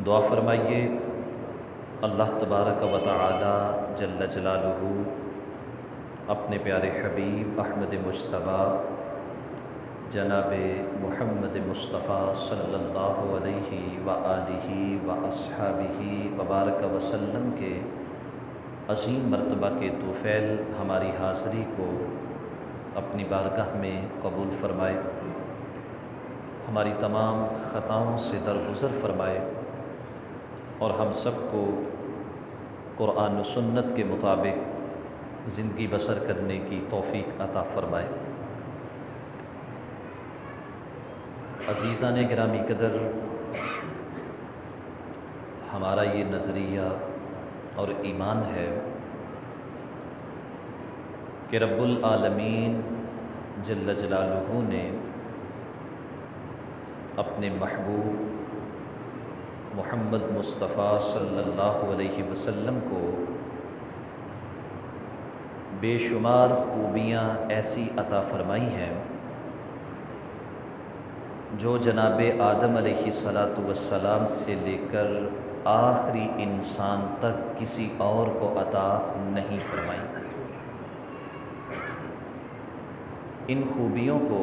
دعا فرمائیے اللہ تبارک و تعالی جل جلالہ اپنے پیارے حبیب احمد مجتبیٰ جناب محمد مصطفیٰ صلی اللہ علیہ وآلہ واصحابہ وبارک وسلم کے عظیم مرتبہ کے طوفیل ہماری حاضری کو اپنی بارگاہ میں قبول فرمائے، ہماری تمام خطاؤں سے درگزر فرمائے اور ہم سب کو قرآن و سنت کے مطابق زندگی بسر کرنے کی توفیق عطا فرمائے۔ عزیزان گرامی قدر، ہمارا یہ نظریہ اور ایمان ہے کہ رب العالمین جل جلالہ نے اپنے محبوب محمد مصطفیٰ صلی اللہ علیہ وسلم کو بے شمار خوبیاں ایسی عطا فرمائی ہیں جو جناب آدم علیہ السلام سے لے کر آخری انسان تک کسی اور کو عطا نہیں فرمائی۔ ان خوبیوں کو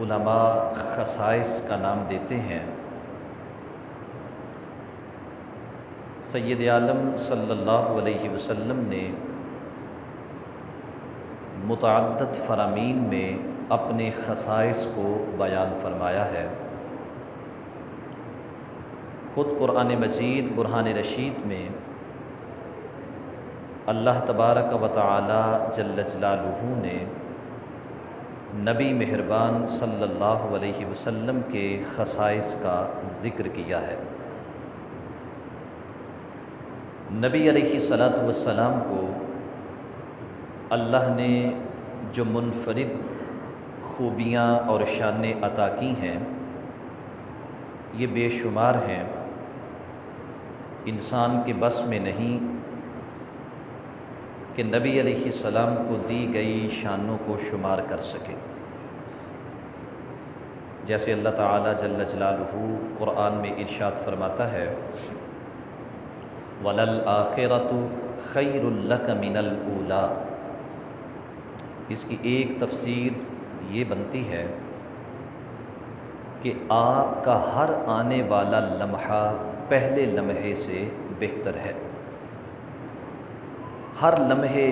علماء خصائص کا نام دیتے ہیں۔ سید عالم صلی اللہ علیہ وسلم نے متعدد فرامین میں اپنے خصائص کو بیان فرمایا ہے۔ خود قرآن مجید برہان رشید میں اللہ تبارک و تعالی جل جلالہ نے نبی مہربان صلی اللہ علیہ وسلم کے خصائص کا ذکر کیا ہے۔ نبی علیہ السلام کو اللہ نے جو منفرد خوبیاں اور شانیں عطا کی ہیں یہ بے شمار ہیں، انسان کے بس میں نہیں کہ نبی علیہ السلام کو دی گئی شانوں کو شمار کر سکے۔ جیسے اللہ تعالی جل جلالہ قرآن میں ارشاد فرماتا ہے وَلَلْآخِرَةُ خَيْرٌ لَكَ مِنَ الْأُولَىٰ۔ اس کی ایک تفسیر یہ بنتی ہے کہ آپ کا ہر آنے والا لمحہ پہلے لمحے سے بہتر ہے۔ ہر لمحے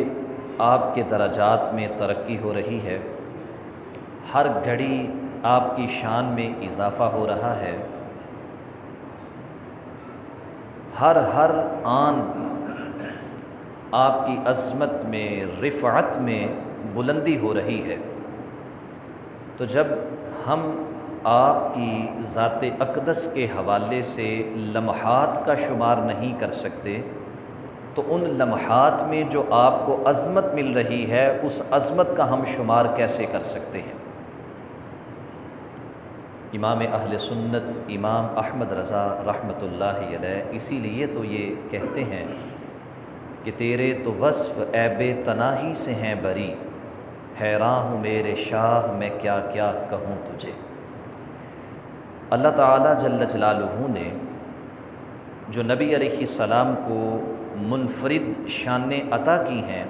آپ کے درجات میں ترقی ہو رہی ہے، ہر گھڑی آپ کی شان میں اضافہ ہو رہا ہے، ہر آن آپ کی عظمت میں رفعت میں بلندی ہو رہی ہے۔ تو جب ہم آپ کی ذات اقدس کے حوالے سے لمحات کا شمار نہیں کر سکتے تو ان لمحات میں جو آپ کو عظمت مل رہی ہے اس عظمت کا ہم شمار کیسے کر سکتے ہیں؟ امام اہل سنت امام احمد رضا رحمۃ اللہ علیہ اسی لیے تو یہ کہتے ہیں کہ تیرے تو وصف عیب تناہی سے ہیں بری، حیران ہوں میرے شاہ میں کیا کیا کہوں تجھے۔ اللہ تعالی جل جلالہ نے جو نبی علیہ السلام کو منفرد شانیں عطا کی ہیں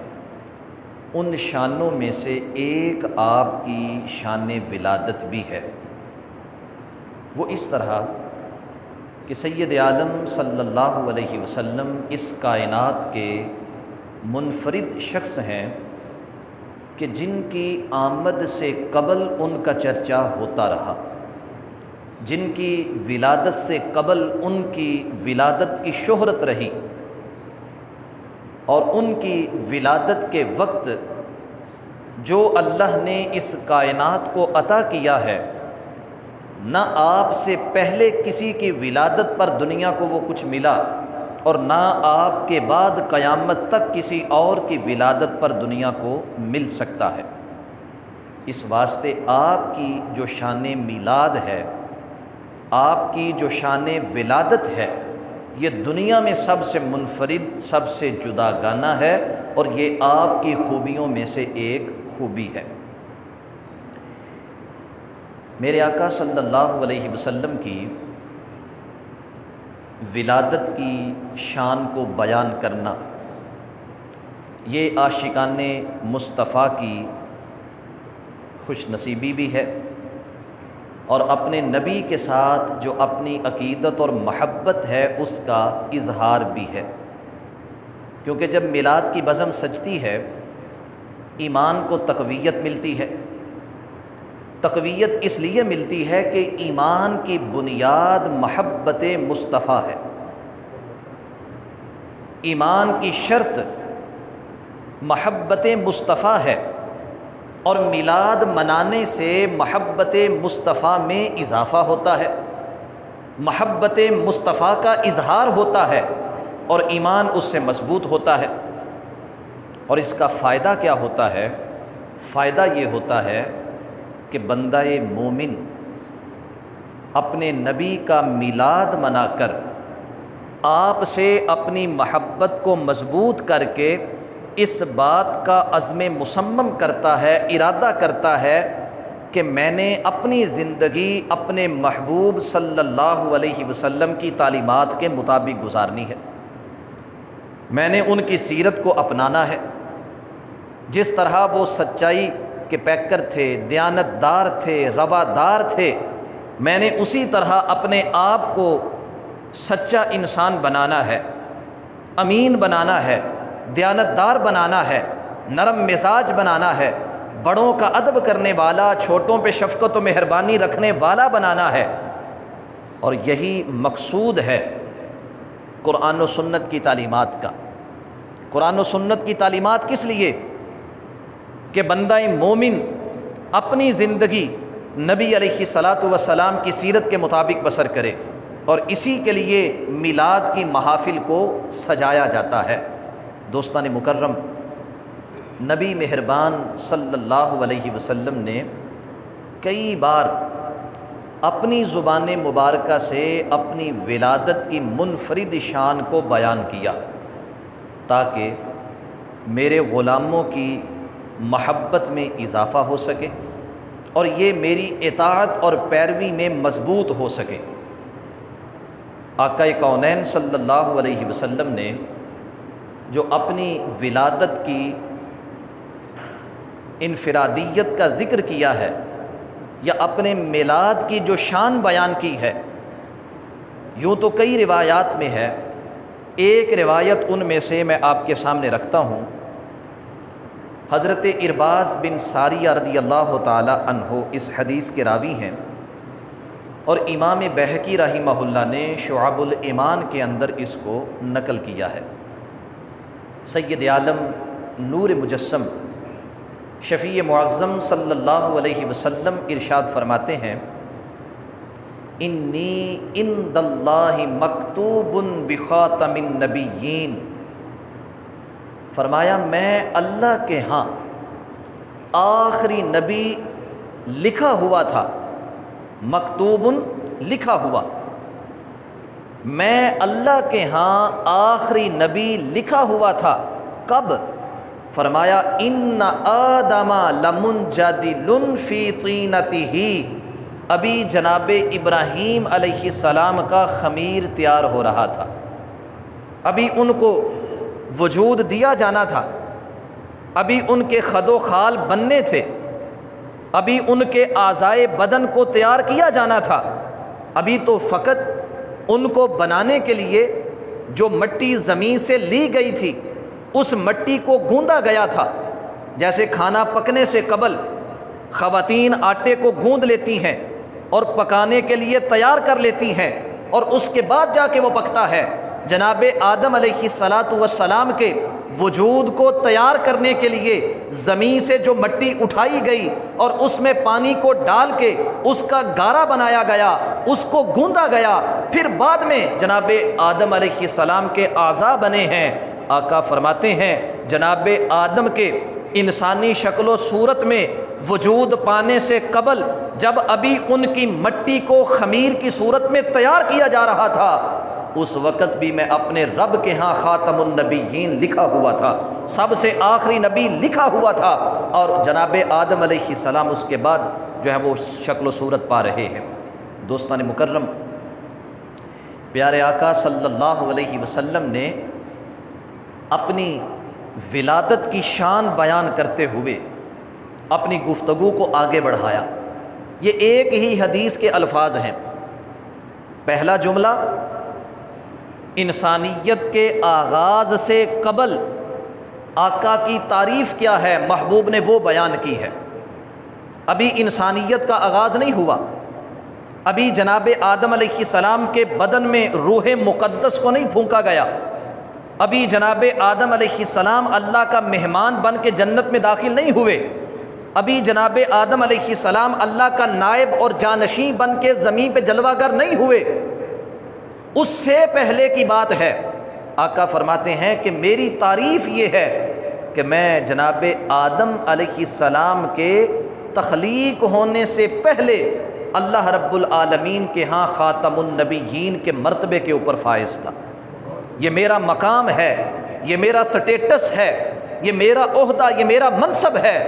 ان شانوں میں سے ایک آپ کی شان ولادت بھی ہے۔ وہ اس طرح کہ سید عالم صلی اللہ علیہ وسلم اس کائنات کے منفرد شخص ہیں کہ جن کی آمد سے قبل ان کا چرچا ہوتا رہا، جن کی ولادت سے قبل ان کی ولادت کی شہرت رہی، اور ان کی ولادت کے وقت جو اللہ نے اس کائنات کو عطا کیا ہے نہ آپ سے پہلے کسی کی ولادت پر دنیا کو وہ کچھ ملا اور نہ آپ کے بعد قیامت تک کسی اور کی ولادت پر دنیا کو مل سکتا ہے۔ اس واسطے آپ کی جو شان میلاد ہے، آپ کی جو شان ولادت ہے، یہ دنیا میں سب سے منفرد، سب سے جدا گانہ ہے اور یہ آپ کی خوبیوں میں سے ایک خوبی ہے۔ میرے آقا صلی اللہ علیہ وسلم کی ولادت کی شان کو بیان کرنا یہ عاشقان مصطفیٰ کی خوش نصیبی بھی ہے، اور اپنے نبی کے ساتھ جو اپنی عقیدت اور محبت ہے اس کا اظہار بھی ہے، کیونکہ جب میلاد کی بزم سجتی ہے ایمان کو تقویت ملتی ہے۔ تقویت اس لیے ملتی ہے کہ ایمان کی بنیاد محبت مصطفیٰ ہے، ایمان کی شرط محبت مصطفیٰ ہے، اور میلاد منانے سے محبت مصطفیٰ میں اضافہ ہوتا ہے، محبت مصطفیٰ کا اظہار ہوتا ہے، اور ایمان اس سے مضبوط ہوتا ہے۔ اور اس کا فائدہ کیا ہوتا ہے؟ فائدہ یہ ہوتا ہے کہ بندہ مومن اپنے نبی کا میلاد منا کر آپ سے اپنی محبت کو مضبوط کر کے اس بات کا عزم مصمم کرتا ہے، ارادہ کرتا ہے کہ میں نے اپنی زندگی اپنے محبوب صلی اللہ علیہ وسلم کی تعلیمات کے مطابق گزارنی ہے، میں نے ان کی سیرت کو اپنانا ہے، جس طرح وہ سچائی کے پیکر تھے، دیانتدار تھے، روادار تھے، میں نے اسی طرح اپنے آپ کو سچا انسان بنانا ہے، امین بنانا ہے، دیانتدار بنانا ہے، نرم مزاج بنانا ہے، بڑوں کا ادب کرنے والا، چھوٹوں پہ شفقت و مہربانی رکھنے والا بنانا ہے۔ اور یہی مقصود ہے قرآن و سنت کی تعلیمات کا۔ قرآن و سنت کی تعلیمات کس لیے؟ کہ بندہ مومن اپنی زندگی نبی علیہ الصلاۃ والسلام کی سیرت کے مطابق بسر کرے، اور اسی کے لیے میلاد کی محافل کو سجایا جاتا ہے۔ دوستان مکرم، نبی مہربان صلی اللہ علیہ وسلم نے کئی بار اپنی زبان مبارکہ سے اپنی ولادت کی منفرد شان کو بیان کیا، تاکہ میرے غلاموں کی محبت میں اضافہ ہو سکے اور یہ میری اطاعت اور پیروی میں مضبوط ہو سکے۔ آقا کونین صلی اللہ علیہ وسلم نے جو اپنی ولادت کی انفرادیت کا ذکر کیا ہے، یا اپنے میلاد کی جو شان بیان کی ہے، یوں تو کئی روایات میں ہے، ایک روایت ان میں سے میں آپ کے سامنے رکھتا ہوں۔ حضرت ارباز بن ساریہ رضی اللہ تعالی عنہ اس حدیث کے راوی ہیں، اور امام بہقی رحمہ اللہ نے شعب الایمان کے اندر اس کو نقل کیا ہے۔ سید عالم نور مجسم شفیع معظم صلی اللہ علیہ وسلم ارشاد فرماتے ہیں، انی عند اللہ مکتوب بخاتم النبیین، فرمایا میں اللہ کے ہاں آخری نبی لکھا ہوا تھا، مکتوب لکھا ہوا، میں اللہ کے ہاں آخری نبی لکھا ہوا تھا۔ کب؟ فرمایا ان آدم لمنجدل فی طینتہ، ابھی جناب ابراہیم علیہ السلام کا خمیر تیار ہو رہا تھا، ابھی ان کو وجود دیا جانا تھا، ابھی ان کے خد و خال بننے تھے، ابھی ان کے اعضائے بدن کو تیار کیا جانا تھا، ابھی تو فقط ان کو بنانے کے لیے جو مٹی زمین سے لی گئی تھی اس مٹی کو گوندا گیا تھا۔ جیسے کھانا پکنے سے قبل خواتین آٹے کو گوند لیتی ہیں اور پکانے کے لیے تیار کر لیتی ہیں، اور اس کے بعد جا کے وہ پکتا ہے، جناب آدم علیہ الصلاۃ والسلام کے وجود کو تیار کرنے کے لیے زمین سے جو مٹی اٹھائی گئی اور اس میں پانی کو ڈال کے اس کا گارا بنایا گیا، اس کو گوندا گیا، پھر بعد میں جناب آدم علیہ السلام کے اعضاء بنے ہیں۔ آقا فرماتے ہیں جناب آدم کے انسانی شکل و صورت میں وجود پانے سے قبل جب ابھی ان کی مٹی کو خمیر کی صورت میں تیار کیا جا رہا تھا، اس وقت بھی میں اپنے رب کے ہاں خاتم النبیین لکھا ہوا تھا، سب سے آخری نبی لکھا ہوا تھا، اور جناب آدم علیہ السلام اس کے بعد جو ہے وہ شکل و صورت پا رہے ہیں۔ دوستان مکرم، پیارے آقا صلی اللہ علیہ وسلم نے اپنی ولادت کی شان بیان کرتے ہوئے اپنی گفتگو کو آگے بڑھایا۔ یہ ایک ہی حدیث کے الفاظ ہیں۔ پہلا جملہ انسانیت کے آغاز سے قبل آقا کی تعریف کیا ہے محبوب نے وہ بیان کی ہے۔ ابھی انسانیت کا آغاز نہیں ہوا، ابھی جناب آدم علیہ السلام کے بدن میں روح مقدس کو نہیں پھونکا گیا، ابھی جناب آدم علیہ السلام اللہ کا مہمان بن کے جنت میں داخل نہیں ہوئے، ابھی جناب آدم علیہ السلام اللہ کا نائب اور جانشین بن کے زمین پہ جلوہ گر نہیں ہوئے، اس سے پہلے کی بات ہے۔ آقا فرماتے ہیں کہ میری تعریف یہ ہے کہ میں جناب آدم علیہ السلام کے تخلیق ہونے سے پہلے اللہ رب العالمین کے ہاں خاتم النبیین کے مرتبے کے اوپر فائز تھا۔ یہ میرا مقام ہے، یہ میرا سٹیٹس ہے، یہ میرا عہدہ، یہ میرا منصب ہے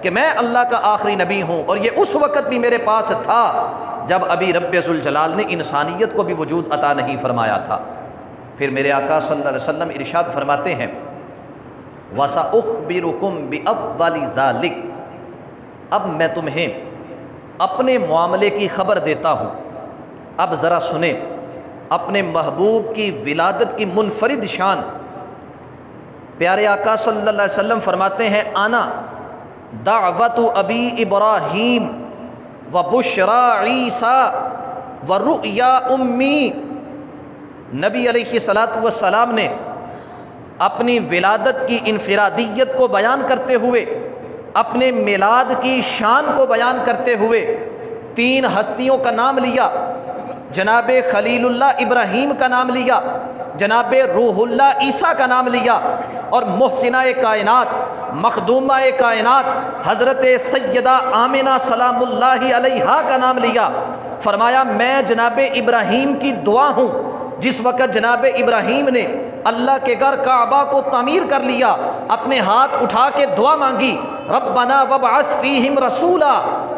کہ میں اللہ کا آخری نبی ہوں، اور یہ اس وقت بھی میرے پاس تھا جب ابھی رب ذوالجلال نے انسانیت کو بھی وجود عطا نہیں فرمایا تھا۔ پھر میرے آقا صلی اللہ علیہ وسلم ارشاد فرماتے ہیں وَسَأُخْبِرُكُمْ بِأَفْضَلِ ذَلِكَ، اب میں تمہیں اپنے معاملے کی خبر دیتا ہوں۔ اب ذرا سنیں اپنے محبوب کی ولادت کی منفرد شان۔ پیارے آقا صلی اللہ علیہ وسلم فرماتے ہیں انا دعوت ابی ابراہیم وبشرا عیسیٰ ورؤیا امی۔ نبی علیہ الصلاۃ والسلام نے اپنی ولادت کی انفرادیت کو بیان کرتے ہوئے، اپنے میلاد کی شان کو بیان کرتے ہوئے تین ہستیوں کا نام لیا۔ جناب خلیل اللہ ابراہیم کا نام لیا، جناب روح اللہ عیسیٰ کا نام لیا، اور محسنہ کائنات مخدومہ کائنات حضرت سیدہ آمنہ سلام اللہ علیہا کا نام لیا۔ فرمایا میں جناب ابراہیم کی دعا ہوں۔ جس وقت جناب ابراہیم نے اللہ کے گھر کعبہ کو تعمیر کر لیا، اپنے ہاتھ اٹھا کے دعا مانگی ربنا وابعث فیہم رسولا،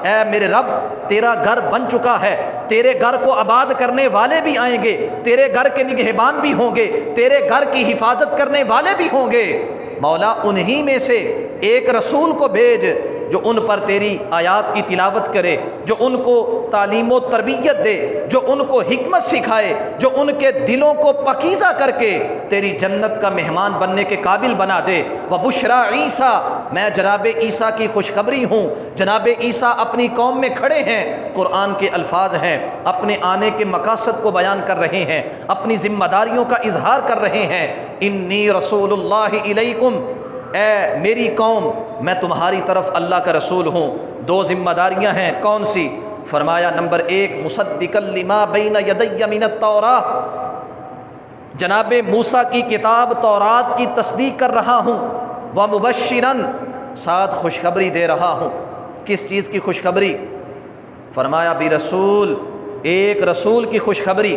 اے میرے رب تیرا گھر بن چکا ہے، تیرے گھر کو آباد کرنے والے بھی آئیں گے، تیرے گھر کے نگہبان بھی ہوں گے، تیرے گھر کی حفاظت کرنے والے بھی ہوں گے، مولا انہی میں سے ایک رسول کو بھیج جو ان پر تیری آیات کی تلاوت کرے، جو ان کو تعلیم و تربیت دے، جو ان کو حکمت سکھائے، جو ان کے دلوں کو پاکیزہ کر کے تیری جنت کا مہمان بننے کے قابل بنا دے۔ وبشرا عیسیٰ، میں جناب عیسیٰ کی خوشخبری ہوں۔ جناب عیسیٰ اپنی قوم میں کھڑے ہیں، قرآن کے الفاظ ہیں، اپنے آنے کے مقاصد کو بیان کر رہے ہیں، اپنی ذمہ داریوں کا اظہار کر رہے ہیں۔ انی رسول اللہ الیکم، اے میری قوم میں تمہاری طرف اللہ کا رسول ہوں۔ دو ذمہ داریاں ہیں، کون سی؟ فرمایا نمبر ایک مصدقا لما بین یدی من التوراۃ، جناب موسیٰ کی کتاب تورات کی تصدیق کر رہا ہوں، ومبشرا، ساتھ خوشخبری دے رہا ہوں۔ کس چیز کی خوشخبری؟ فرمایا برسول، ایک رسول کی خوشخبری۔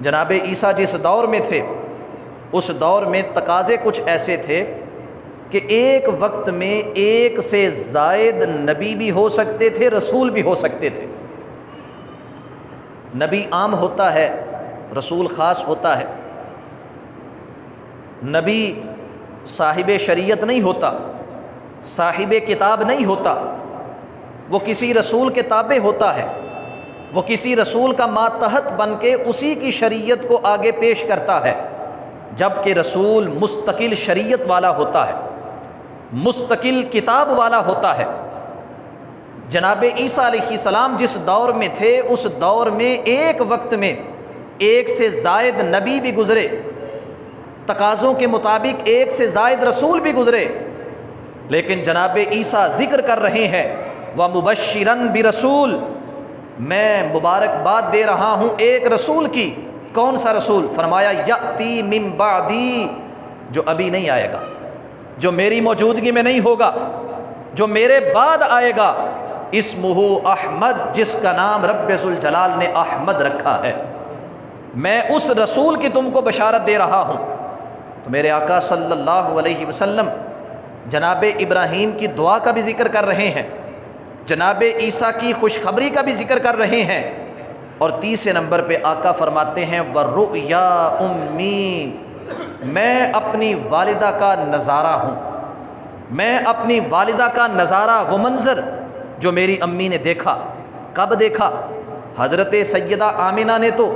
جناب عیسیٰ جس دور میں تھے اس دور میں تقاضے کچھ ایسے تھے کہ ایک وقت میں ایک سے زائد نبی بھی ہو سکتے تھے، رسول بھی ہو سکتے تھے۔ نبی عام ہوتا ہے، رسول خاص ہوتا ہے۔ نبی صاحب شریعت نہیں ہوتا، صاحب کتاب نہیں ہوتا، وہ کسی رسول کے تابع ہوتا ہے، وہ کسی رسول کا ماتحت بن کے اسی کی شریعت کو آگے پیش کرتا ہے، جبکہ رسول مستقل شریعت والا ہوتا ہے، مستقل کتاب والا ہوتا ہے۔ جناب عیسیٰ علیہ السلام جس دور میں تھے اس دور میں ایک وقت میں ایک سے زائد نبی بھی گزرے، تقاضوں کے مطابق ایک سے زائد رسول بھی گزرے، لیکن جناب عیسیٰ ذکر کر رہے ہیں وَمُبَشِّرًا بِرَسُول، میں مبارکباد دے رہا ہوں ایک رسول کی۔ کون سا رسول؟ فرمایا یأتی من بعدی، جو ابھی نہیں آئے گا، جو میری موجودگی میں نہیں ہوگا، جو میرے بعد آئے گا، اسمہ احمد، جس کا نام رب ذوالجلال نے احمد رکھا ہے۔ میں اس رسول کی تم کو بشارت دے رہا ہوں۔ تو میرے آقا صلی اللہ علیہ وسلم جناب ابراہیم کی دعا کا بھی ذکر کر رہے ہیں، جناب عیسیٰ کی خوشخبری کا بھی ذکر کر رہے ہیں، اور تیسرے نمبر پہ آقا فرماتے ہیں وَالرُّؤْيَا أُمِّي، میں اپنی والدہ کا نظارہ ہوں، میں اپنی والدہ کا نظارہ، وہ منظر جو میری امی نے دیکھا۔ کب دیکھا؟ حضرت سیدہ آمنہ نے تو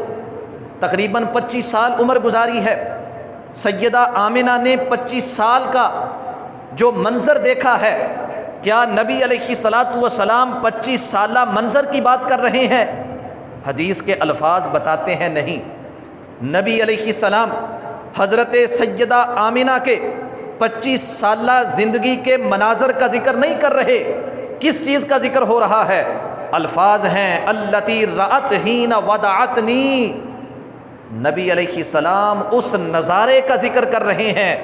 تقریباً 25 سال عمر گزاری ہے۔ سیدہ آمنہ نے 25 سال کا جو منظر دیکھا ہے، کیا نبی علیہ الصلاۃ والسلام 25 سالہ منظر کی بات کر رہے ہیں؟ حدیث کے الفاظ بتاتے ہیں نہیں، نبی علیہ السلام حضرت سیدہ آمنہ کے 25 سالہ زندگی کے مناظر کا ذکر نہیں کر رہے۔ کس چیز کا ذکر ہو رہا ہے؟ الفاظ ہیں التی رأت حین ودعتنی، نبی علیہ السلام اس نظارے کا ذکر کر رہے ہیں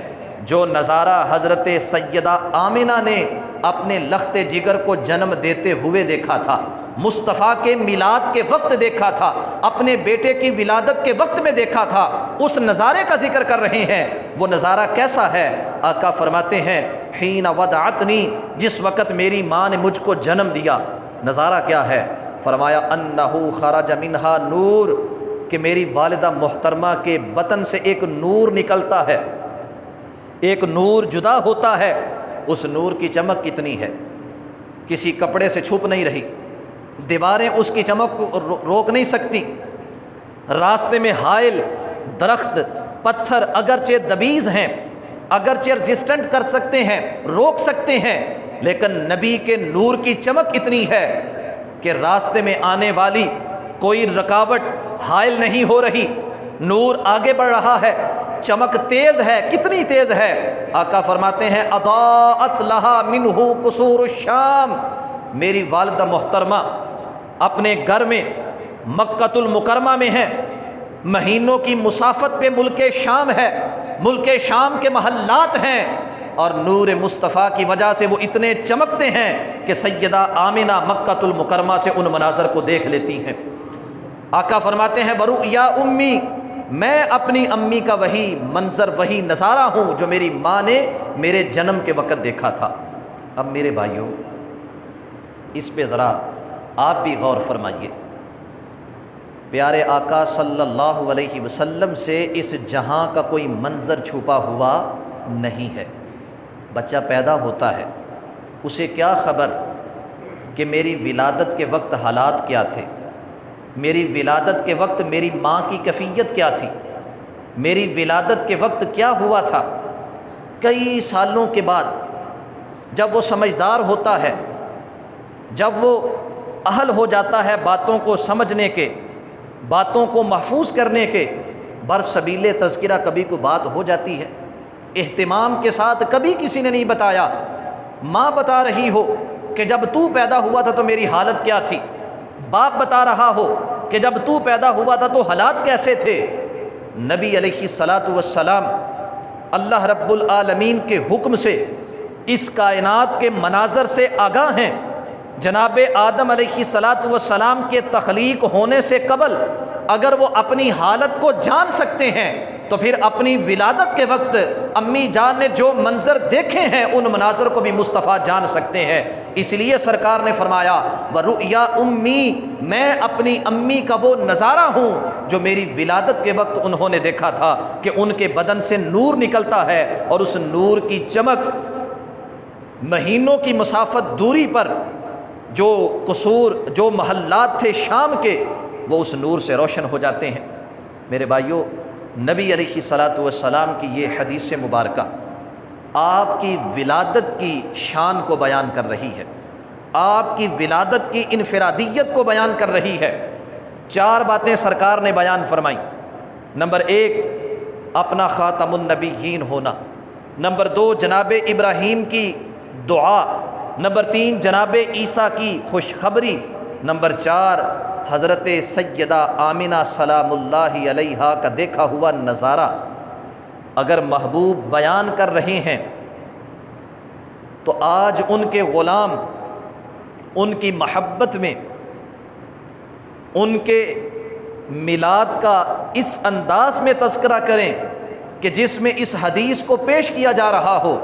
جو نظارہ حضرت سیدہ آمنہ نے اپنے لخت جگر کو جنم دیتے ہوئے دیکھا تھا، مصطفیٰ کے میلاد کے وقت دیکھا تھا، اپنے بیٹے کی ولادت کے وقت میں دیکھا تھا، اس نظارے کا ذکر کر رہے ہیں۔ وہ نظارہ کیسا ہے؟ آقا فرماتے ہیں حین ودعتنی، جس وقت میری ماں نے مجھ کو جنم دیا۔ نظارہ کیا ہے؟ فرمایا انہو خرج منہا نور، کہ میری والدہ محترمہ کے بطن سے ایک نور نکلتا ہے، ایک نور جدا ہوتا ہے۔ اس نور کی چمک کتنی ہے، کسی کپڑے سے چھپ نہیں رہی، دیواریں اس کی چمک کو روک نہیں سکتی، راستے میں حائل درخت پتھر اگرچہ دبیز ہیں، اگرچہ رجسٹنٹ کر سکتے ہیں، روک سکتے ہیں، لیکن نبی کے نور کی چمک اتنی ہے کہ راستے میں آنے والی کوئی رکاوٹ حائل نہیں ہو رہی، نور آگے بڑھ رہا ہے، چمک تیز ہے۔ کتنی تیز ہے؟ آقا فرماتے ہیں اضاءت لہا منہ قصور الشام، میری والدہ محترمہ اپنے گھر میں مکۃ المکرمہ میں ہے، مہینوں کی مسافت پہ ملک شام ہے، ملک شام کے محلات ہیں، اور نور مصطفیٰ کی وجہ سے وہ اتنے چمکتے ہیں کہ سیدہ آمنہ مکۃ المکرمہ سے ان مناظر کو دیکھ لیتی ہیں۔ آقا فرماتے ہیں وَرُؤْيَا أُمِّي، میں اپنی امی کا وہی منظر، وہی نظارہ ہوں جو میری ماں نے میرے جنم کے وقت دیکھا تھا۔ اب میرے بھائیوں، اس پہ ذرا آپ بھی غور فرمائیے۔ پیارے آقا صلی اللہ علیہ وسلم سے اس جہاں کا کوئی منظر چھپا ہوا نہیں ہے۔ بچہ پیدا ہوتا ہے، اسے کیا خبر کہ میری ولادت کے وقت حالات کیا تھے، میری ولادت کے وقت میری ماں کی کیفیت کیا تھی، میری ولادت کے وقت کیا ہوا تھا۔ کئی سالوں کے بعد جب وہ سمجھدار ہوتا ہے، جب وہ اہل ہو جاتا ہے باتوں کو سمجھنے کے، باتوں کو محفوظ کرنے کے، برسبیل تذکرہ کبھی کو بات ہو جاتی ہے، اہتمام کے ساتھ کبھی کسی نے نہیں بتایا، ماں بتا رہی ہو کہ جب تو پیدا ہوا تھا تو میری حالت کیا تھی، باپ بتا رہا ہو کہ جب تو پیدا ہوا تھا تو حالات کیسے تھے۔ نبی علیہ الصلاۃ والسلام اللہ رب العالمین کے حکم سے اس کائنات کے مناظر سے آگاہ ہیں۔ جناب آدم علیہ الصلاۃ والسلام کے تخلیق ہونے سے قبل اگر وہ اپنی حالت کو جان سکتے ہیں تو پھر اپنی ولادت کے وقت امی جان نے جو منظر دیکھے ہیں ان مناظر کو بھی مصطفیٰ جان سکتے ہیں۔ اس لیے سرکار نے فرمایا وَرُؤْيَا أُمِّي، میں اپنی امی کا وہ نظارہ ہوں جو میری ولادت کے وقت انہوں نے دیکھا تھا کہ ان کے بدن سے نور نکلتا ہے، اور اس نور کی چمک مہینوں کی مسافت دوری پر جو قصور، جو محلات تھے شام کے، وہ اس نور سے روشن ہو جاتے ہیں۔ میرے بھائیوں، نبی علیہ الصلاۃ والسلام کی یہ حدیث مبارکہ آپ کی ولادت کی شان کو بیان کر رہی ہے، آپ کی ولادت کی انفرادیت کو بیان کر رہی ہے۔ 4 باتیں سرکار نے بیان فرمائیں۔ نمبر 1، اپنا خاتم النبیین ہونا۔ نمبر 2، جناب ابراہیم کی دعا۔ نمبر 3، جناب عیسیٰ کی خوشخبری۔ نمبر 4، حضرت سیدہ آمنہ سلام اللہ علیہا کا دیکھا ہوا نظارہ۔ اگر محبوب بیان کر رہے ہیں تو آج ان کے غلام ان کی محبت میں ان کے میلاد کا اس انداز میں تذکرہ کریں کہ جس میں اس حدیث کو پیش کیا جا رہا ہو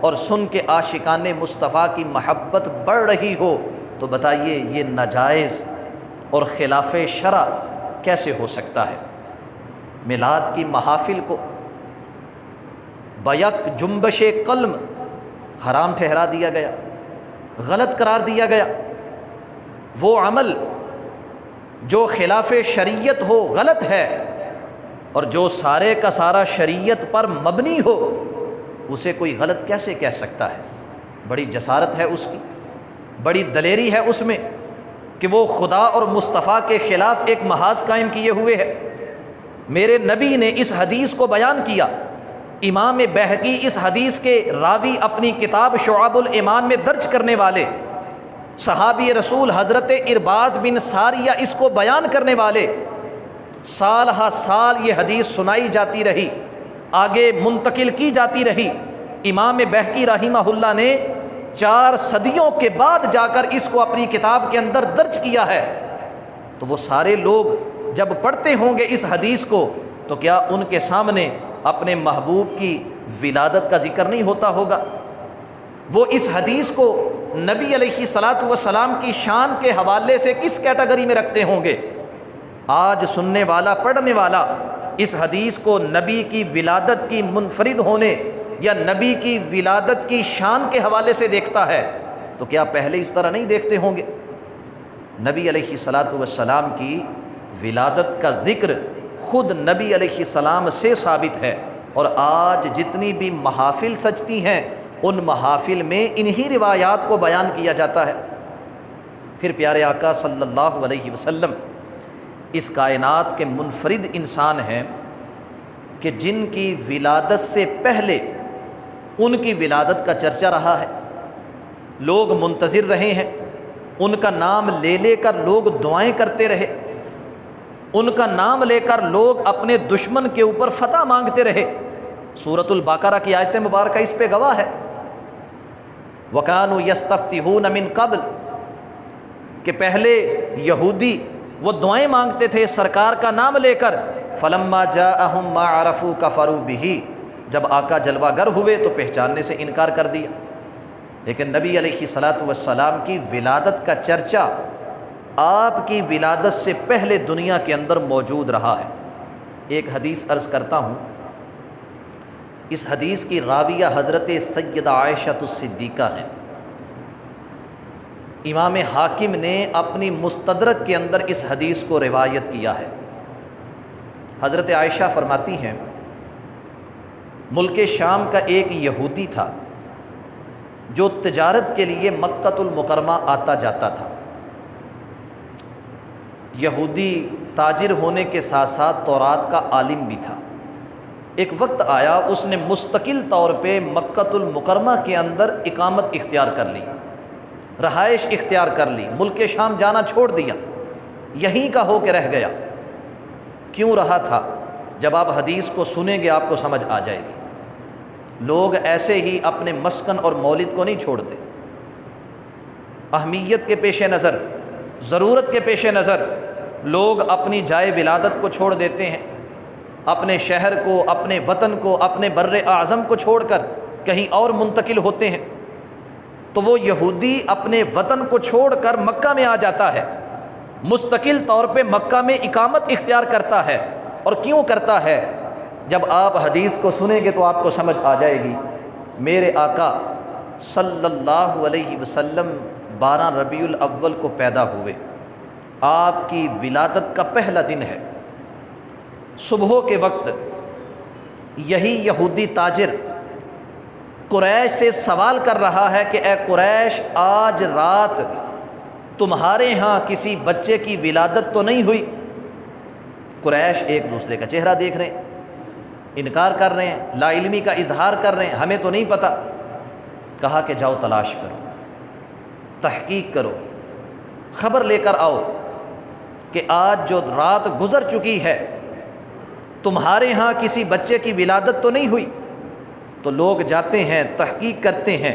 اور سن کے عاشقان مصطفیٰ کی محبت بڑھ رہی ہو، تو بتائیے یہ ناجائز اور خلاف شرع کیسے ہو سکتا ہے؟ میلاد کی محافل کو بیک جنبش قلم حرام ٹھہرا دیا گیا، غلط قرار دیا گیا۔ وہ عمل جو خلاف شریعت ہو غلط ہے، اور جو سارے کا سارا شریعت پر مبنی ہو اسے کوئی غلط کیسے کہہ سکتا ہے؟ بڑی جسارت ہے اس کی، بڑی دلیری ہے اس میں کہ وہ خدا اور مصطفیٰ کے خلاف ایک محاذ قائم کیے ہوئے ہے۔ میرے نبی نے اس حدیث کو بیان کیا، امام بہقی اس حدیث کے راوی، اپنی کتاب شعب الایمان میں درج کرنے والے، صحابی رسول حضرت ارباز بن ساریہ اس کو بیان کرنے والے، سال ہا سال یہ حدیث سنائی جاتی رہی، آگے منتقل کی جاتی رہی۔ امام بہقی رحمہ اللہ نے 4 صدیوں کے بعد جا کر اس کو اپنی کتاب کے اندر درج کیا ہے۔ تو وہ سارے لوگ جب پڑھتے ہوں گے اس حدیث کو تو کیا ان کے سامنے اپنے محبوب کی ولادت کا ذکر نہیں ہوتا ہوگا؟ وہ اس حدیث کو نبی علیہ الصلاۃ والسلام کی شان کے حوالے سے کس کیٹیگری میں رکھتے ہوں گے؟ آج سننے والا، پڑھنے والا اس حدیث کو نبی کی ولادت کی منفرد ہونے یا نبی کی ولادت کی شان کے حوالے سے دیکھتا ہے تو کیا پہلے اس طرح نہیں دیکھتے ہوں گے؟ نبی علیہ الصلاۃ والسلام کی ولادت کا ذکر خود نبی علیہ السلام سے ثابت ہے، اور آج جتنی بھی محافل سجتی ہیں ان محافل میں انہی روایات کو بیان کیا جاتا ہے۔ پھر پیارے آقا صلی اللہ علیہ وسلم اس کائنات کے منفرد انسان ہیں کہ جن کی ولادت سے پہلے ان کی ولادت کا چرچا رہا ہے، لوگ منتظر رہے ہیں، ان کا نام لے لے کر لوگ دعائیں کرتے رہے، ان کا نام لے کر لوگ اپنے دشمن کے اوپر فتح مانگتے رہے۔ سورۃ البقرہ کی آیت مبارکہ اس پہ گواہ ہے، وَكَانُوا يَسْتَفْتِحُونَ مِن قَبْلُ، کہ پہلے یہودی وہ دعائیں مانگتے تھے سرکار کا نام لے کر، فَلَمَّا جَاءَهُم مَّا عَرَفُوا كَفَرُوا بِهِ، جب آقا جلوہ گر ہوئے تو پہچاننے سے انکار کر دیا۔ لیکن نبی علیہ الصلاۃ والسلام کی ولادت کا چرچا آپ کی ولادت سے پہلے دنیا کے اندر موجود رہا ہے۔ ایک حدیث عرض کرتا ہوں، اس حدیث کی راویہ حضرت سیدہ عائشہ الصدیقہ ہیں۔ امام حاکم نے اپنی مستدرک کے اندر اس حدیث کو روایت کیا ہے۔ حضرت عائشہ فرماتی ہیں، ملک شام کا ایک یہودی تھا جو تجارت کے لیے مکہ المکرمہ آتا جاتا تھا۔ یہودی تاجر ہونے کے ساتھ ساتھ تورات کا عالم بھی تھا۔ ایک وقت آیا اس نے مستقل طور پہ مکہ المکرمہ کے اندر اقامت اختیار کر لی، رہائش اختیار کر لی، ملک شام جانا چھوڑ دیا، یہیں کا ہو کے رہ گیا۔ کیوں رہا تھا؟ جب آپ حدیث کو سنیں گے آپ کو سمجھ آ جائے گی۔ لوگ ایسے ہی اپنے مسکن اور مولد کو نہیں چھوڑتے، اہمیت کے پیش نظر، ضرورت کے پیش نظر لوگ اپنی جائے ولادت کو چھوڑ دیتے ہیں، اپنے شہر کو، اپنے وطن کو، اپنے بر اعظم کو چھوڑ کر کہیں اور منتقل ہوتے ہیں۔ تو وہ یہودی اپنے وطن کو چھوڑ کر مکہ میں آ جاتا ہے، مستقل طور پہ مکہ میں اقامت اختیار کرتا ہے۔ اور کیوں کرتا ہے؟ جب آپ حدیث کو سنیں گے تو آپ کو سمجھ آ جائے گی۔ میرے آقا صلی اللہ علیہ وسلم 12 ربیع الاول کو پیدا ہوئے، آپ کی ولادت کا پہلا دن ہے۔ صبح کے وقت یہی یہودی تاجر قریش سے سوال کر رہا ہے کہ اے قریش، آج رات تمہارے ہاں کسی بچے کی ولادت تو نہیں ہوئی؟ قریش ایک دوسرے کا چہرہ دیکھ رہے ہیں، انکار کر رہے ہیں، لا علمی کا اظہار کر رہے ہیں، ہمیں تو نہیں پتہ۔ کہا کہ جاؤ تلاش کرو، تحقیق کرو، خبر لے کر آؤ کہ آج جو رات گزر چکی ہے تمہارے ہاں کسی بچے کی ولادت تو نہیں ہوئی؟ تو لوگ جاتے ہیں، تحقیق کرتے ہیں،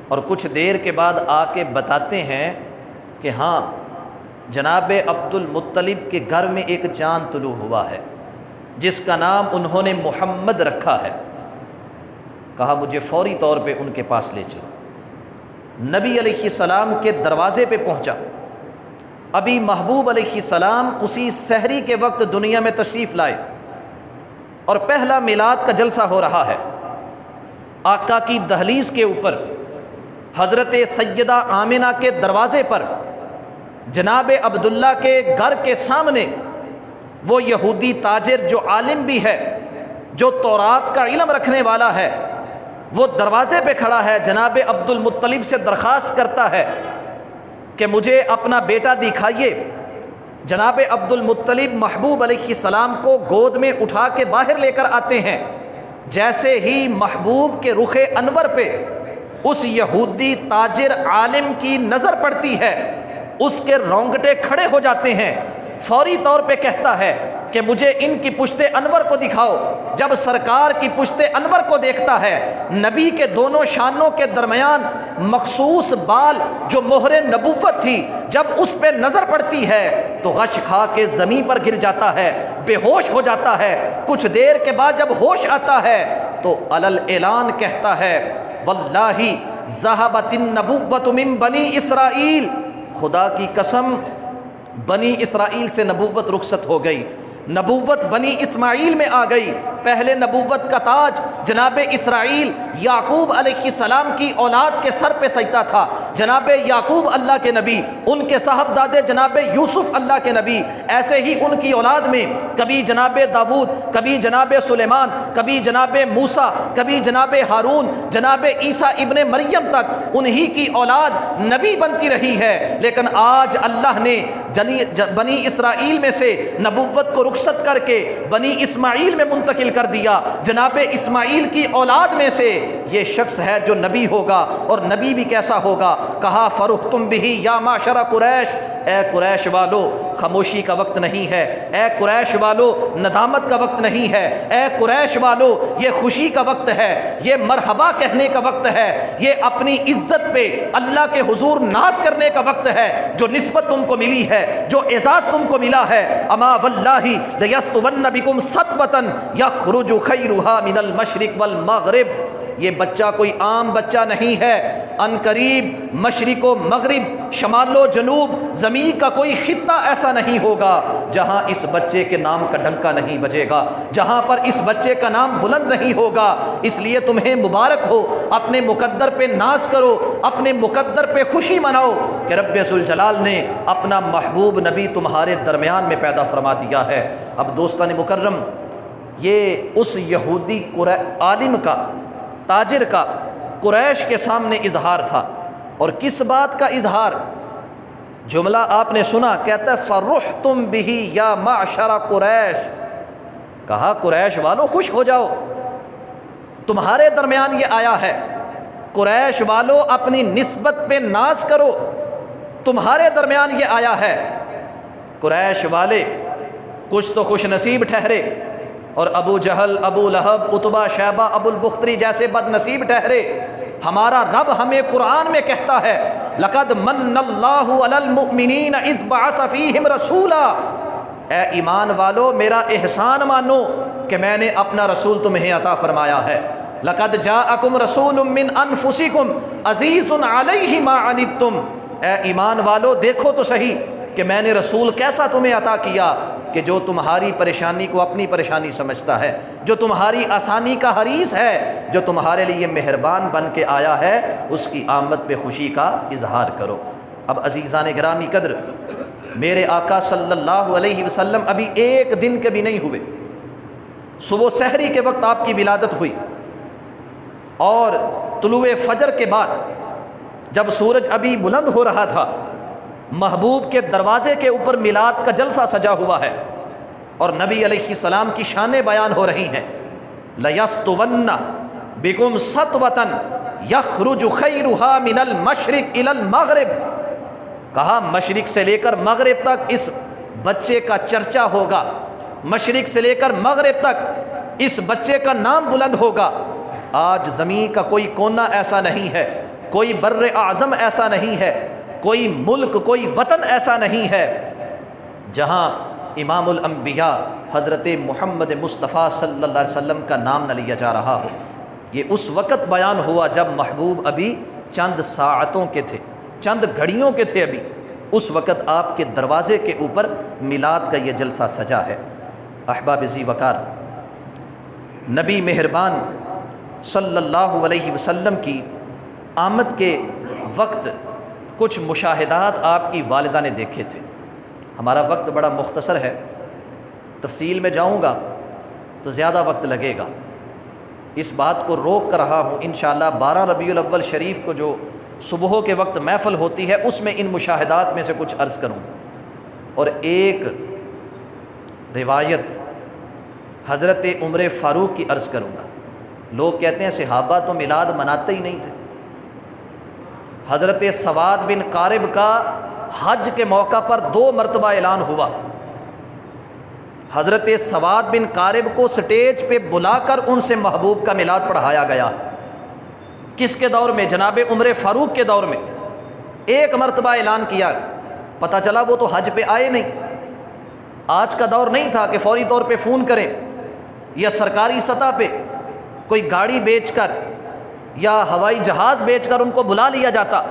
اور کچھ دیر کے بعد آ کے بتاتے ہیں کہ ہاں جناب عبد المطلب کے گھر میں ایک چاند طلوع ہوا ہے جس کا نام انہوں نے محمد رکھا ہے۔ کہا مجھے فوری طور پہ ان کے پاس لے چلو۔ نبی علیہ السلام کے دروازے پہ پہنچا، ابھی محبوب علیہ السلام اسی سحری کے وقت دنیا میں تشریف لائے اور پہلا میلاد کا جلسہ ہو رہا ہے۔ آقا کی دہلیز کے اوپر حضرت سیدہ آمنہ کے دروازے پر جناب عبداللہ کے گھر کے سامنے وہ یہودی تاجر جو عالم بھی ہے، جو تورات کا علم رکھنے والا ہے، وہ دروازے پہ کھڑا ہے، جناب عبد المطلب سے درخواست کرتا ہے کہ مجھے اپنا بیٹا دکھائیے۔ جناب عبد المطلب محبوب علیہ السلام کو گود میں اٹھا کے باہر لے کر آتے ہیں۔ جیسے ہی محبوب کے رخ انور پہ اس یہودی تاجر عالم کی نظر پڑتی ہے، اس کے رونگٹے کھڑے ہو جاتے ہیں۔ فوری طور پہ کہتا ہے کہ مجھے ان کی پشت انور کو دکھاؤ۔ جب سرکار کی پشت انور کو دیکھتا ہے، نبی کے دونوں شانوں کے درمیان مخصوص بال جو مہر نبوت تھی، جب اس پہ نظر پڑتی ہے تو غش کھا کے زمین پر گر جاتا ہے، بے ہوش ہو جاتا ہے۔ کچھ دیر کے بعد جب ہوش آتا ہے تو علل اعلان کہتا ہے واللہ ذہبت النبوۃ من بنی اسرائیل، خدا کی قسم بنی اسرائیل سے نبوت رخصت ہو گئی، نبوت بنی اسماعیل میں آ گئی۔ پہلے نبوت کا تاج جناب اسرائیل یعقوب علیہ السلام کی اولاد کے سر پہ سجدہ تھا۔ جناب یعقوب اللہ کے نبی، ان کے صاحبزادے جناب یوسف اللہ کے نبی، ایسے ہی ان کی اولاد میں کبھی جناب داود، کبھی جناب سلیمان، کبھی جناب موسیٰ، کبھی جناب ہارون، جناب عیسیٰ ابن مریم تک انہی کی اولاد نبی بنتی رہی ہے۔ لیکن آج اللہ نے بنی اسرائیل میں سے نبوت کو رخصت کر کے بنی اسماعیل میں منتقل کر دیا۔ جناب اسماعیل کی اولاد میں سے یہ شخص ہے جو نبی ہوگا، اور نبی بھی کیسا ہوگا؟ کہا فرحتم بہ یا معشر قریش، اے قریش والو خاموشی کا وقت نہیں ہے، اے قریش والو ندامت کا وقت نہیں ہے، اے قریش والو یہ خوشی کا وقت ہے، یہ مرحبا کہنے کا وقت ہے، یہ اپنی عزت پہ اللہ کے حضور ناز کرنے کا وقت ہے۔ جو نسبت تم کو ملی ہے، جو اعزاز تم کو ملا ہے، اما واللہ لیستون بکم سطوۃ یخرج خیرھا من المشرق والمغرب، یہ بچہ کوئی عام بچہ نہیں ہے، ان قریب مشرق و مغرب، شمال و جنوب، زمین کا کوئی خطہ ایسا نہیں ہوگا جہاں اس بچے کے نام کا ڈنکا نہیں بجے گا، جہاں پر اس بچے کا نام بلند نہیں ہوگا۔ اس لیے تمہیں مبارک ہو، اپنے مقدر پہ ناز کرو، اپنے مقدر پہ خوشی مناؤ کہ رب ذوالجلال نے اپنا محبوب نبی تمہارے درمیان میں پیدا فرما دیا ہے۔ اب دوستان مکرم، یہ اس یہودی عالم کا، تاجر کا قریش کے سامنے اظہار تھا، اور کس بات کا اظہار؟ جملہ آپ نے سنا، کہتا ہے فرحتم بہ یا معشر قریش، کہا قریش والو خوش ہو جاؤ، تمہارے درمیان یہ آیا ہے، قریش والو اپنی نسبت پہ ناز کرو، تمہارے درمیان یہ آیا ہے۔ قریش والے کچھ تو خوش نصیب ٹھہرے، اور ابو جہل، ابو لہب، عتبہ، شیبہ، ابو البختری جیسے بد نصیب ٹھہرے۔ ہمارا رب ہمیں قرآن میں کہتا ہے لقد من اللہ علی المؤمنین اذ بعث فیہم رسولا، اے ایمان والو میرا احسان مانو کہ میں نے اپنا رسول تمہیں عطا فرمایا ہے۔ لقد جاءکم رسول من انفسکم عزیز علیہ ما عنتم، اے ایمان والو دیکھو تو صحیح کہ میں نے رسول کیسا تمہیں عطا کیا کہ جو تمہاری پریشانی کو اپنی پریشانی سمجھتا ہے، جو تمہاری آسانی کا حریص ہے، جو تمہارے لیے مہربان بن کے آیا ہے، اس کی آمد پہ خوشی کا اظہار کرو۔ اب عزیزان گرامی قدر، میرے آقا صلی اللہ علیہ وسلم ابھی ایک دن کے بھی نہیں ہوئے، صبح سحری کے وقت آپ کی ولادت ہوئی، اور طلوع فجر کے بعد جب سورج ابھی بلند ہو رہا تھا، محبوب کے دروازے کے اوپر میلاد کا جلسہ سجا ہوا ہے، اور نبی علیہ السلام کی شانیں بیان ہو رہی ہیں۔ لَيَسْتُوَنَّ بِكُمْ سَطْوَةً يَخْرُجُ خَيْرُهَا مِنَ الْمَشْرِقِ إِلَى الْمَغْرِبِ، کہا مشرق سے لے کر مغرب تک اس بچے کا چرچا ہوگا، مشرق سے لے کر مغرب تک اس بچے کا نام بلند ہوگا۔ آج زمین کا کوئی کونا ایسا نہیں ہے، کوئی بر اعظم ایسا نہیں ہے، کوئی ملک، کوئی وطن ایسا نہیں ہے جہاں امام الانبیاء حضرت محمد مصطفیٰ صلی اللہ علیہ وسلم کا نام نہ لیا جا رہا ہو۔ یہ اس وقت بیان ہوا جب محبوب ابھی چند ساعتوں کے تھے، چند گھڑیوں کے تھے ابھی، اس وقت آپ کے دروازے کے اوپر میلاد کا یہ جلسہ سجا ہے۔ احباب ذی وقار، نبی مہربان صلی اللہ علیہ وسلم کی آمد کے وقت کچھ مشاہدات آپ کی والدہ نے دیکھے تھے۔ ہمارا وقت بڑا مختصر ہے، تفصیل میں جاؤں گا تو زیادہ وقت لگے گا، اس بات کو روک کر رہا ہوں۔ انشاءاللہ 12 ربیع الاول شریف کو جو صبح کے وقت محفل ہوتی ہے اس میں ان مشاہدات میں سے کچھ عرض کروں گا۔ اور ایک روایت حضرت عمر فاروق کی عرض کروں گا۔ لوگ کہتے ہیں صحابہ تو میلاد مناتے ہی نہیں تھے۔ حضرت سواد بن قارب کا حج کے موقع پر 2 مرتبہ اعلان ہوا۔ حضرت سواد بن قارب کو سٹیج پہ بلا کر ان سے محبوب کا میلاد پڑھایا گیا۔ کس کے دور میں؟ جناب عمر فاروق کے دور میں 1 مرتبہ اعلان کیا، پتہ چلا وہ تو حج پہ آئے نہیں۔ آج کا دور نہیں تھا کہ فوری طور پہ فون کریں یا سرکاری سطح پہ کوئی گاڑی بیچ کر یا ہوائی جہاز بیچ کر ان کو بلا لیا جاتا۔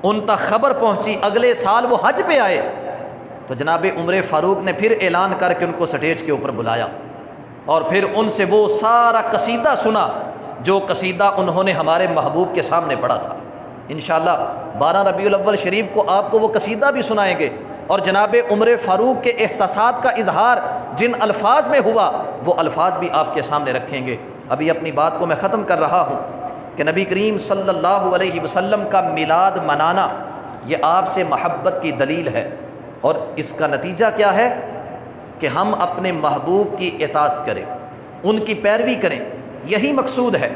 ان تک خبر پہنچی، اگلے سال وہ حج پہ آئے تو جناب عمر فاروق نے پھر اعلان کر کے ان کو سٹیج کے اوپر بلایا اور پھر ان سے وہ سارا قصیدہ سنا جو قصیدہ انہوں نے ہمارے محبوب کے سامنے پڑھا تھا۔ انشاءاللہ 12 ربیع الاول شریف کو آپ کو وہ قصیدہ بھی سنائیں گے، اور جناب عمر فاروق کے احساسات کا اظہار جن الفاظ میں ہوا وہ الفاظ بھی آپ کے سامنے رکھیں گے۔ ابھی اپنی بات کو میں ختم کر رہا ہوں کہ نبی کریم صلی اللہ علیہ وسلم کا میلاد منانا یہ آپ سے محبت کی دلیل ہے، اور اس کا نتیجہ کیا ہے کہ ہم اپنے محبوب کی اطاعت کریں، ان کی پیروی کریں، یہی مقصود ہے۔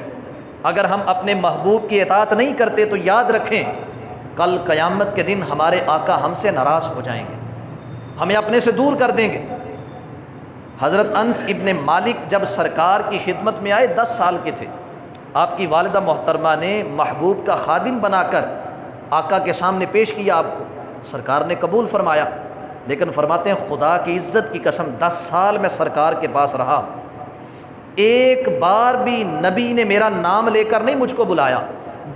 اگر ہم اپنے محبوب کی اطاعت نہیں کرتے تو یاد رکھیں کل قیامت کے دن ہمارے آقا ہم سے ناراض ہو جائیں گے، ہمیں اپنے سے دور کر دیں گے۔ حضرت انس ابن مالک جب سرکار کی خدمت میں آئے 10 سال کے تھے، آپ کی والدہ محترمہ نے محبوب کا خادم بنا کر آقا کے سامنے پیش کیا آپ کو، سرکار نے قبول فرمایا، لیکن فرماتے ہیں خدا کی عزت کی قسم 10 سال میں سرکار کے پاس رہا، ایک بار بھی نبی نے میرا نام لے کر نہیں مجھ کو بلایا،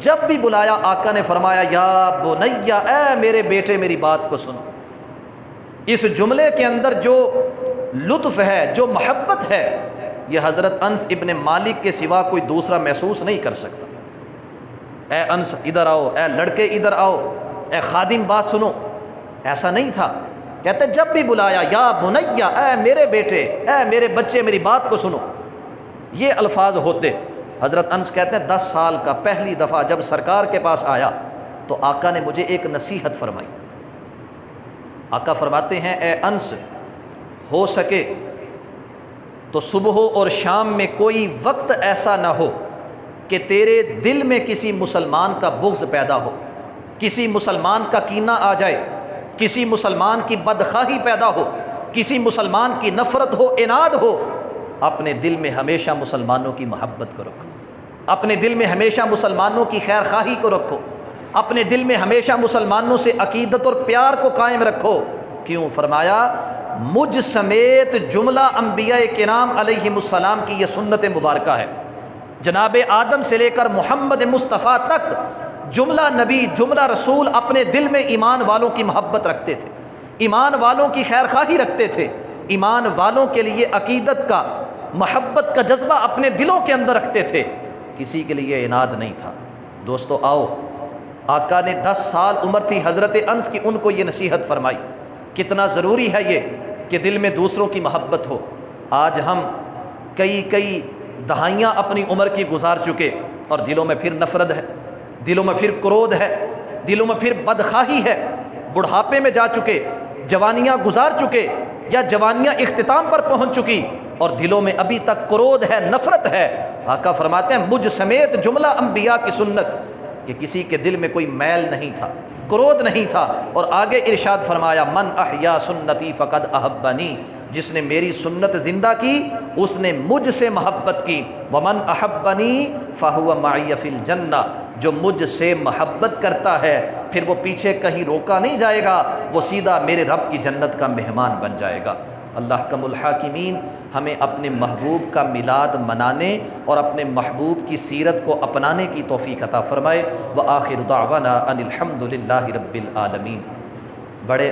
جب بھی بلایا آقا نے فرمایا یا بنیا، اے میرے بیٹے میری بات کو سنو۔ اس جملے کے اندر جو لطف ہے، جو محبت ہے، یہ حضرت انس ابن مالک کے سوا کوئی دوسرا محسوس نہیں کر سکتا۔ اے انس ادھر آؤ، اے لڑکے ادھر آؤ، اے خادم بات سنو، ایسا نہیں تھا۔ کہتے جب بھی بلایا یا بنیا، اے میرے بیٹے، اے میرے بچے میری بات کو سنو، یہ الفاظ ہوتے۔ حضرت انس کہتے ہیں 10 سال کا پہلی دفعہ جب سرکار کے پاس آیا تو آقا نے مجھے ایک نصیحت فرمائی۔ آقا فرماتے ہیں اے انس، ہو سکے تو صبح اور شام میں کوئی وقت ایسا نہ ہو کہ تیرے دل میں کسی مسلمان کا بغض پیدا ہو، کسی مسلمان کا کینہ آ جائے، کسی مسلمان کی بدخواہی پیدا ہو، کسی مسلمان کی نفرت ہو، عناد ہو۔ اپنے دل میں ہمیشہ مسلمانوں کی محبت کو رکھو، اپنے دل میں ہمیشہ مسلمانوں کی خیر خواہی کو رکھو، اپنے دل میں ہمیشہ مسلمانوں سے عقیدت اور پیار کو قائم رکھو۔ کیوں؟ فرمایا مجھ سمیت جملہ انبیاء کرام علیہم السلام کی یہ سنت مبارکہ ہے۔ جناب آدم سے لے کر محمد مصطفیٰ تک جملہ نبی، جملہ رسول اپنے دل میں ایمان والوں کی محبت رکھتے تھے، ایمان والوں کی خیر خواہی رکھتے تھے، ایمان والوں کے لیے عقیدت کا، محبت کا جذبہ اپنے دلوں کے اندر رکھتے تھے، کسی کے لیے عناد نہیں تھا۔ دوستو آؤ، آقا نے 10 سال عمر تھی حضرت انس کی، ان کو یہ نصیحت فرمائی۔ کتنا ضروری ہے یہ کہ دل میں دوسروں کی محبت ہو۔ آج ہم کئی دہائیاں اپنی عمر کی گزار چکے اور دلوں میں پھر نفرت ہے، دلوں میں پھر کرودھ ہے، دلوں میں پھر بدخواہی ہے، بڑھاپے میں جا چکے، جوانیاں گزار چکے یا جوانیاں اختتام پر پہنچ چکی اور دلوں میں ابھی تک کرودھ ہے، نفرت ہے۔ آقا فرماتے ہیں مجھ سمیت جملہ انبیاء کی سنت کہ کسی کے دل میں کوئی میل نہیں تھا، کرودھ نہیں تھا، اور آگے ارشاد فرمایا من احیا سنتی فقد احبنی، جس نے میری سنت زندہ کی اس نے مجھ سے محبت کی، ومن احبنی فہو معی فی الجنہ، جو مجھ سے محبت کرتا ہے پھر وہ پیچھے کہیں روکا نہیں جائے گا، وہ سیدھا میرے رب کی جنت کا مہمان بن جائے گا۔ اللہ کم الحاکمین ہمیں اپنے محبوب کا میلاد منانے اور اپنے محبوب کی سیرت کو اپنانے کی توفیق عطا فرمائے۔ وآخر دعوانا ان الحمد للہ رب العالمین۔ بڑے